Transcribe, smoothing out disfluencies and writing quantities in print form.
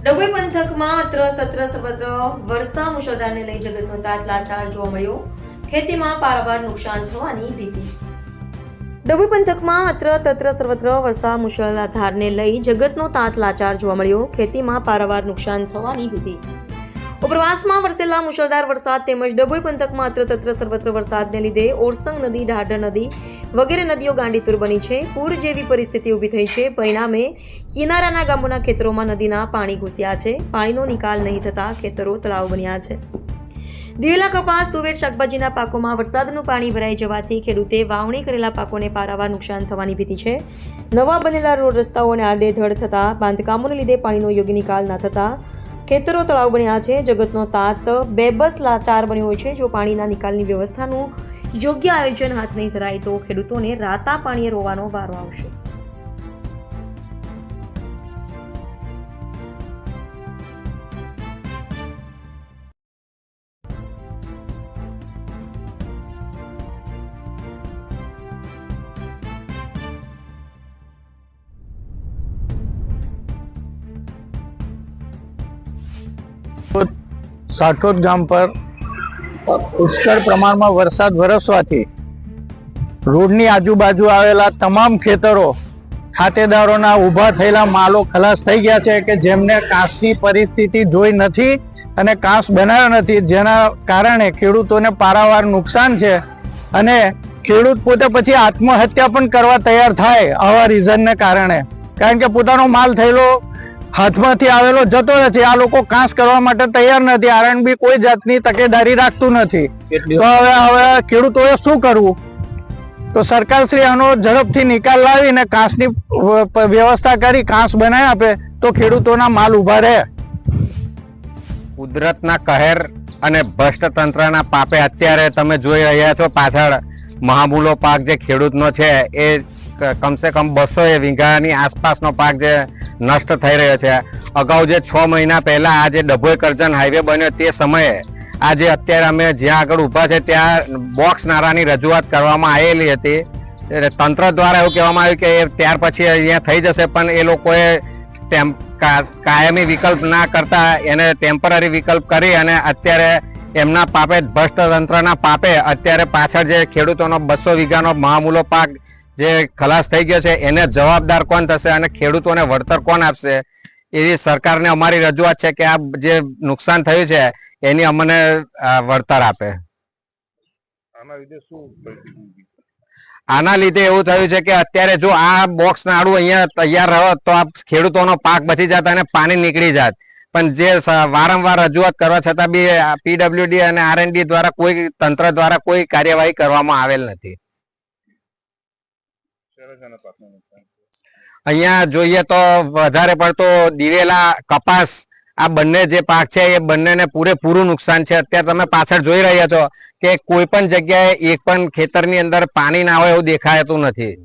ડભોઈ પંથકમાં અત્ર તત્ર સર્વત્ર વરસતા મુશળધારને લઈ જગતનો તાત લાચાર જોવા મળ્યો. ખેતીમાં પારાવાર નુકસાન થવાની ભીતિ. ડભોઈ પંથકમાં અત્ર તત્ર સર્વત્ર વરસતા મુશળધારને લઈ જગતનો તાત લાચાર જોવા મળ્યો. ખેતીમાં પારાવાર નુકસાન થવાની ભીતિ. ઉપરવાસમાં વરસેલા મુશળધાર વરસાદ તેમજ ડભોઈ પંથકમાં અત્ર તત્ર સર્વત્ર વરસાદને લીધે ઓરસંગ નદી, ઢાઢર નદી વગેરે નદીઓ ગાંડીતુર બની છે. પૂર જેવી પરિસ્થિતિ ઊભી થઈ છે. પરિણામે કિનારાના ગામોના ખેતરોમાં નદીના પાણી ઘૂસ્યા છે. પાણીનો નિકાલ નહીં થતા ખેતરો તળાવ બન્યા છે. દિવેલા, કપાસ, તુવેર, શાકભાજીના પાકોમાં વરસાદનું પાણી ભરાઈ જવાથી ખેડૂતે વાવણી કરેલા પાકોને પારાવાર નુકસાન થવાની ભીતિ છે. નવા બનેલા રોડ રસ્તાઓને આડેધડ થતા બાંધકામોને લીધે પાણીનો યોગ્ય નિકાલ ન થતા ખેતરો તળાવ બન્યા છે. જગતનો તાત બેબસ લાચાર બન્યો હોય છે. જો પાણીના નિકાલની વ્યવસ્થાનું યોગ્ય આયોજન હાથ નહીં ધરાય તો ખેડૂતોને રાતા પાણીએ રોવાનો વારો આવશે. સાઠોદ ગામ પર પુષ્કળ પ્રમાણમાં વરસાદ વરસવાથી રોડની આજુબાજુ આવેલા તમામ ખેતરો ખાતેદારોના ઊભા થયેલા માલો ખલાસ થઈ ગયા છે કે જેમને કાંસની પરિસ્થિતિ જોઈ નથી અને કાંસ બનાવ્યો નથી, જેના કારણે ખેડૂતોને પારાવાર નુકસાન છે અને ખેડૂત પોતે પછી આત્મહત્યા પણ કરવા તૈયાર થાય આવા રીઝનને કારણે, કારણ કે પોતાનો માલ થયેલો હાથમાંથી આવેલો જતો નથી. આ લોકો કાંસ કરવા માટે તૈયાર નથી. આરએનબી કોઈ જાતની તકેદારી રાખતું નથી. તો હવે ખેડૂતોએ શું કરવું? તો સરકારશ્રી આનો ઝડપથી નિકાલ લાવીને કાંસની વ્યવસ્થા કરી કાંસ બનાવી આપે તો ખેડૂતોના માલ ઉભા રહે. કુદરતના કહેર અને ભ્રષ્ટ તંત્રના પાપે અત્યારે તમે જોઈ રહ્યા છો પાછળ મહામૂલો પાક જે ખેડૂતનો છે એ કમસે કમ 200 વીઘાની આસપાસનો પાક જે નષ્ટ થઈ રહ્યો છે. અગાઉ જે 6 મહિના પહેલા આ જે ડભોઈ કરજણ હાઈવે બન્યો તે સમયે આજે અત્યારે અમે જ્યાં આગળ ઊભા છે ત્યાં બોક્સ નારાની રજૂઆત કરવામાં આવેલી હતી. તંત્ર દ્વારા એવું કહેવામાં આવ્યું કે ત્યાર પછી અહીંયા થઈ જશે, પણ એ લોકોએ કાયમી વિકલ્પ ના કરતા એને ટેમ્પરરી વિકલ્પ કરી અને અત્યારે એમના પાપે, ભ્રષ્ટ તંત્રના પાપે અત્યારે પાછળ જે ખેડૂતોનો 200 વીઘાનો મહામૂલો પાક જે ખલાસ થઈ ગયો છે એને જવાબદાર કોણ થશે અને ખેડૂતોને વળતર કોણ આપશે? એવી સરકારને અમારી રજૂઆત છે કે આ જે નુકસાન થયું છે એની અમને વળતર આપે. આના લીધે એવું થયું છે કે અત્યારે જો આ બોક્સ નાડું અહીંયા તૈયાર રહ્યો તો આ ખેડૂતોનો પાક બચી જતા અને પાણી નીકળી જાત, પણ જે વારંવાર રજૂઆત કરવા છતાં બી પીડબ્લ્યુડી અને આરએનડી દ્વારા કોઈ તંત્ર દ્વારા કોઈ કાર્યવાહી કરવામાં આવેલ નથી. અહીંયા જોઈએ તો વધારે પડતો દિવેલા, કપાસ, આ બંને જે પાક છે એ બંનેને પૂરેપૂરું નુકસાન છે. અત્યારે તમે પાછળ જોઈ રહ્યા છો કે કોઈ પણ જગ્યાએ એક પણ ખેતરની અંદર પાણી ના હોય એવું દેખાતું નથી.